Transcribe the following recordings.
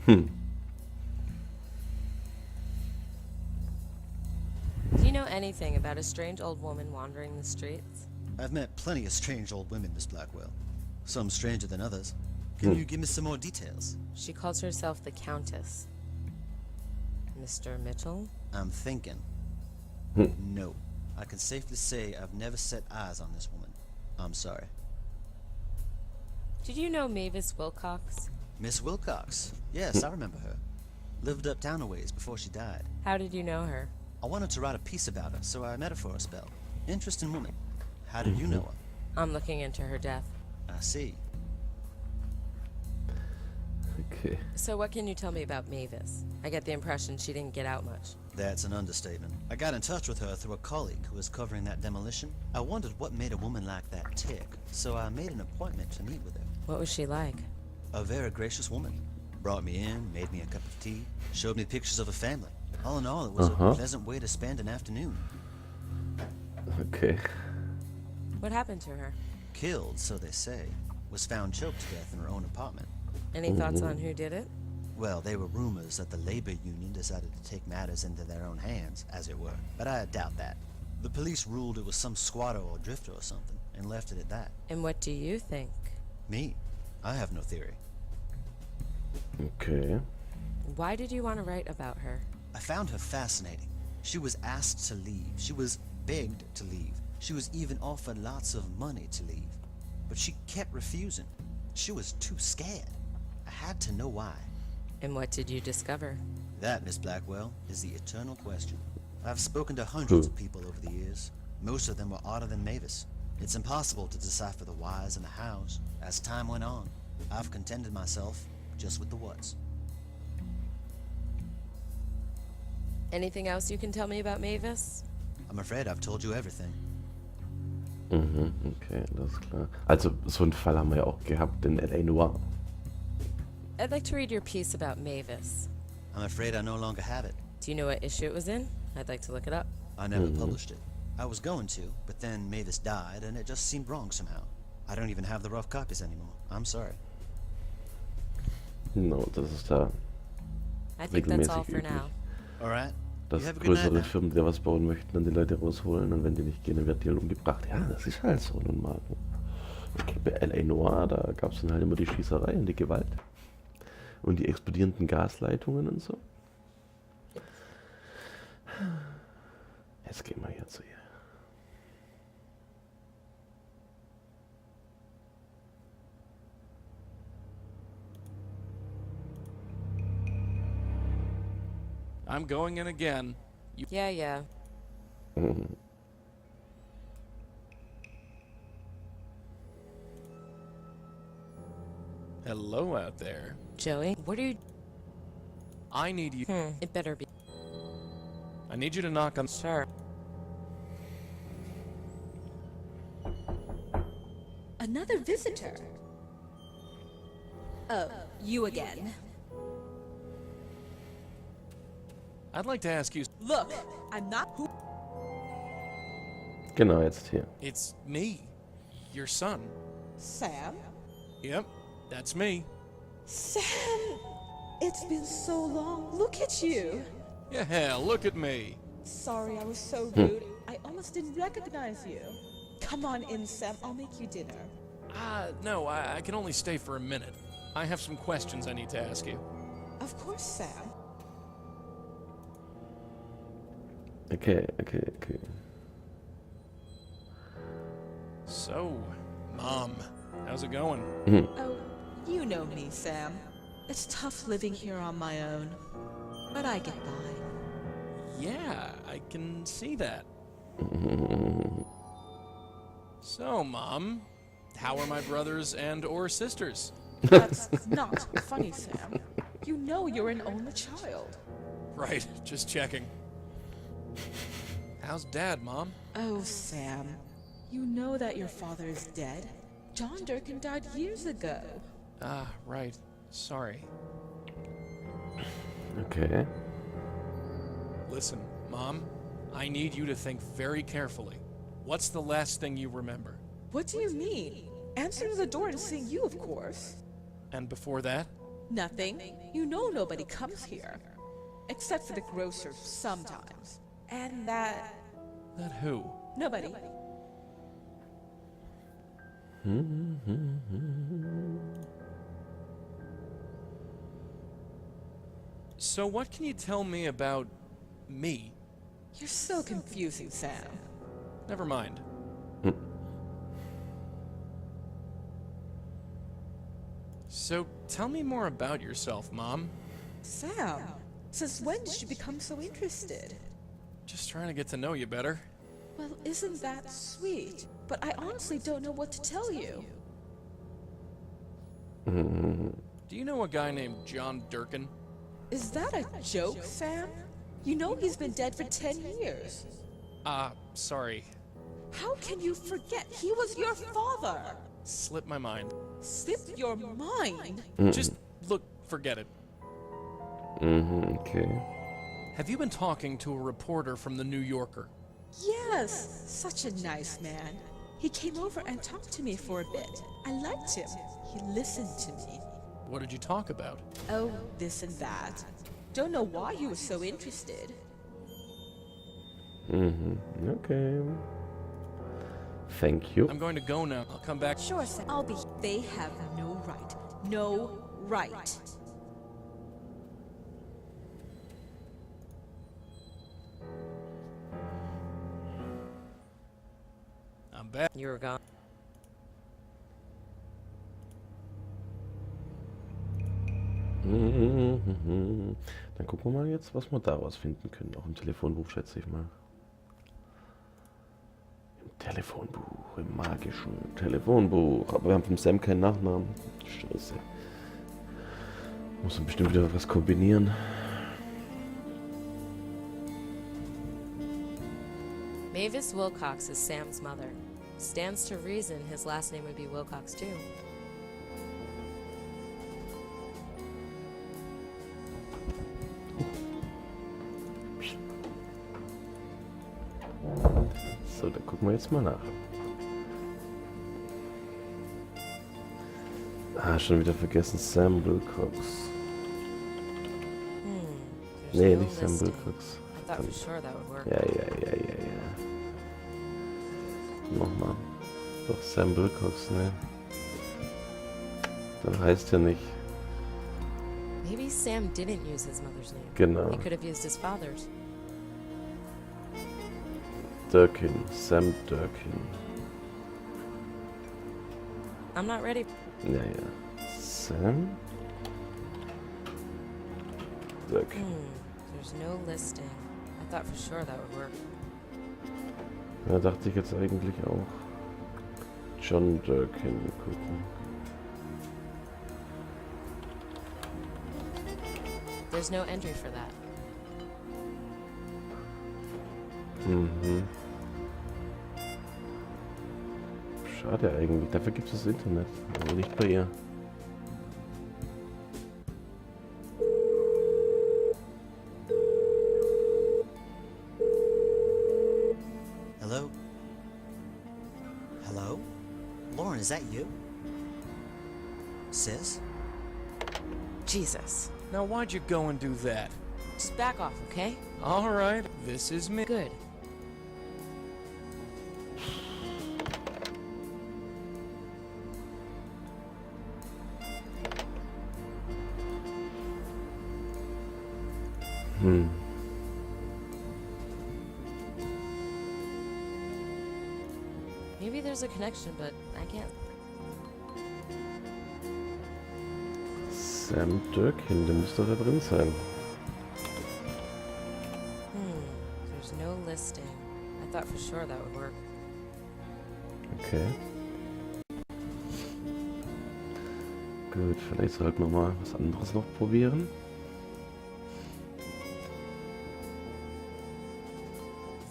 Hm. Do you know anything about a strange old woman wandering the streets? I've met plenty of strange old women, Miss Blackwell. Some stranger than others. Can you give me some more details? She calls herself the Countess. Mr. Mitchell? I'm thinking. No. I can safely say I've never set eyes on this woman. I'm sorry. Did you know Mavis Wilcox? Miss Wilcox. Yes, I remember her. Lived uptown a ways before she died. How did you know her? I wanted to write a piece about her, so I met her for a spell. Interesting woman. How did you know her? I'm looking into her death. I see. Okay. So what can you tell me about Mavis? I get the impression she didn't get out much. That's an understatement. I got in touch with her through a colleague who was covering that demolition. I wondered what made a woman like that tick, so I made an appointment to meet with her. What was she like? A very gracious woman. Brought me in, made me a cup of tea, showed me pictures of her family. All in all, it was a pleasant way to spend an afternoon. Okay. What happened to her? Killed, so they say. Was found choked to death in her own apartment. Any thoughts on who did it? Well, they were rumors that the labor union decided to take matters into their own hands, as it were. But I doubt that. The police ruled it was some squatter or drifter or something, and left it at that. And what do you think? Me? I have no theory. Okay. Why did you want to write about her? I found her fascinating. She was asked to leave. She was begged to leave. She was even offered lots of money to leave. But she kept refusing. She was too scared. I had to know why. And what did you discover? That, Miss Blackwell, is the eternal question. I've spoken to hundreds of people over the years. Most of them were odder than Mavis. It's impossible to decipher the whys and the hows. As time went on, I've contented myself just with the whats. Anything else you can tell me about Mavis? I'm afraid I've told you everything. Okay, das ist klar. Also, so einen Fall haben wir ja auch gehabt in L.A. Noire. I'd like to read your piece about Mavis. I'm afraid I no longer have it. Do you know what issue it was in? I'd like to look it up. I never published it. I was going to, but then Mavis died, and it just seemed wrong somehow. I don't even have the rough copies anymore. I'm sorry. No, das ist da I think that's all regelmäßig for üblich. now. All right. Dass You have a good night größere now. Firmen, die was bauen möchten, dann die Leute rausholen und wenn die nicht gehen, dann wird die halt umgebracht. Ja, das ist halt so nun mal. Okay, bei L.A. Noire, da gab es dann halt immer die Schießerei und die Gewalt. Und die explodierenden Gasleitungen und so. Jetzt gehen wir hier zu ihr. I'm going in again. Yeah. Hello out there. Joey, what are you... I need you. It better be... I need you to knock on. Sure. Another visitor? Oh, you again. I'd like to ask you. Look, I'm not who. Genau, jetzt hier. It's me, your son. Sam? Yep, that's me. Sam! It's been so long. Look at you. Yeah, hell, look at me. Sorry I was so rude. I almost didn't recognize you. Come on in, Sam. I'll make you dinner. No, I can only stay for a minute. I have some questions I need to ask you. Of course, Sam. Okay. So, Mom, how's it going? Oh, you know me, Sam. It's tough living here on my own. But I get by. Yeah, I can see that. So, Mom, how are my brothers and or sisters? That's not funny, Sam. You know you're an only child. Right, just checking. How's Dad, Mom? Oh, Sam. You know that your father is dead. John Durkin died years ago. Ah, right. Sorry. Okay. Listen, Mom, I need you to think very carefully. What's the last thing you remember? What do you mean? Answering the door and seeing you, of course. And before that? Nothing. You know nobody comes here. Except for the grocer sometimes. And that... That who? nobody. So what can you tell me about me? You're so confusing, Sam. Never mind. So tell me more about yourself, Mom. Sam, since when did you become so interested? Just trying to get to know you better. Well, isn't that sweet? But I honestly don't know what to tell you. Do you know a guy named John Durkin? Is that a joke, Sam? You know he's been dead for 10 years. Sorry. How can you forget? He was your father. Slipped my mind. Slipped your mind? Just, look, forget it. Okay. Have you been talking to a reporter from the New Yorker? Yes, such a nice man. He came over and talked to me for a bit. I liked him. He listened to me. What did you talk about? Oh, this and that. Don't know why he was so interested. Okay. Thank you. I'm going to go now. I'll come back. Sure, Sam. I'll be. They have no right. No right. I'm back. You were gone. Dann gucken wir mal jetzt, was wir daraus finden können. Auch im Telefonbuch, schätze ich mal. Im Telefonbuch, im magischen Telefonbuch. Aber wir haben vom Sam keinen Nachnamen. Scheiße. Muss man bestimmt wieder was kombinieren. Mavis Wilcox is Sam's mother. Stands to reason his last name would be Wilcox too. So, dann gucken wir jetzt mal nach. Schon wieder vergessen, Sam Wilcox. There's Nee, no nicht Sam listing. Wilcox. I thought for sure that would work. Ja. Nochmal. Doch, Sam Wilcox, ne? Dann heißt er nicht. Maybe Sam didn't use his mother's name. Genau. He could have used his father's. Durkin. Sam Durkin. I'm not ready. Ja. Sam Durkin. There's no listing. I thought for sure that would work. Da dachte ich jetzt eigentlich auch. John Durkin gucken. There's no entry for that. Schade eigentlich. Dafür gibt es das Internet. Aber nicht bei ihr. Hello? Hello? Lauren, is that you? Sis? Jesus. Now why'd you go and do that? Just back off, okay? Alright, this is me. Good. Maybe there's a connection, but I can't. Sam Durkin, der muss doch da drin sein. There's no listing. I thought for sure that would work. Okay. Gut, vielleicht sollten wir mal was anderes noch probieren.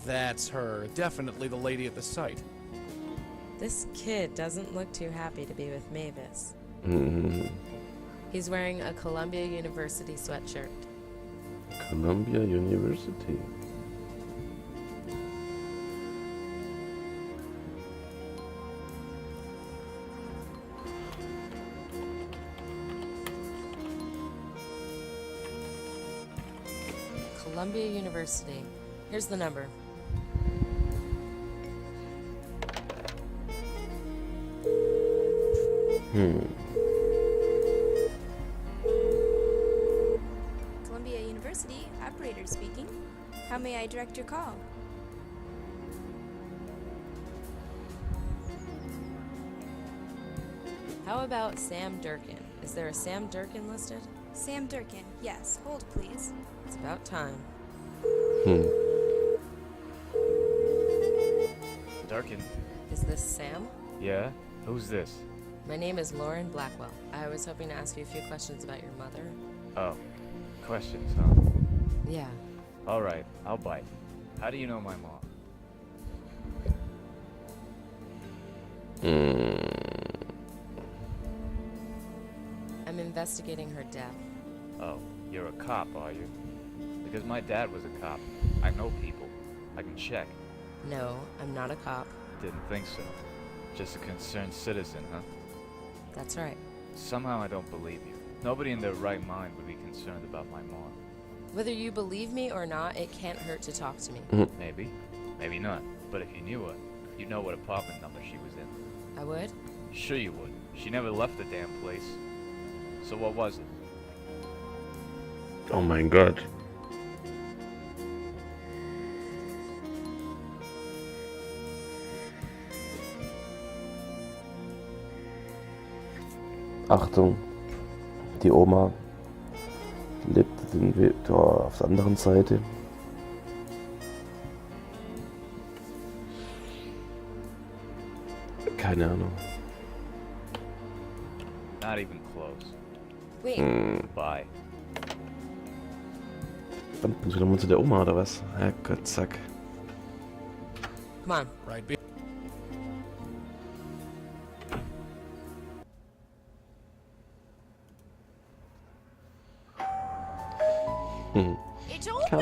That's her. Definitely the lady at the site. This kid doesn't look too happy to be with Mavis. He's wearing a Columbia University sweatshirt. Columbia University. Columbia University. Here's the number. Columbia University, operator speaking. How may I direct your call? How about Sam Durkin? Is there a Sam Durkin listed? Sam Durkin, yes. Hold, please. It's about time. Durkin. Is this Sam? Yeah? Who's this? My name is Lauren Blackwell. I was hoping to ask you a few questions about your mother. Oh. Questions, huh? Yeah. Alright, I'll bite. How do you know my mom? I'm investigating her death. Oh, you're a cop, are you? Because my dad was a cop. I know people. I can check. No, I'm not a cop. Didn't think so. Just a concerned citizen, huh? That's right. Somehow I don't believe you. Nobody in their right mind would be concerned about my mom. Whether you believe me or not, it can't hurt to talk to me. Maybe. Maybe not. But if you knew her, you'd know what apartment number she was in. I would? Sure you would. She never left the damn place. So what was it? Oh mein Gott. Achtung, die Oma lebte auf der anderen Seite. Keine Ahnung. Not even close. Wait. Bye. Verdammt, muss ich nochmal zu der Oma oder was? Herrgott, zack. Come on. Right, B. It's open!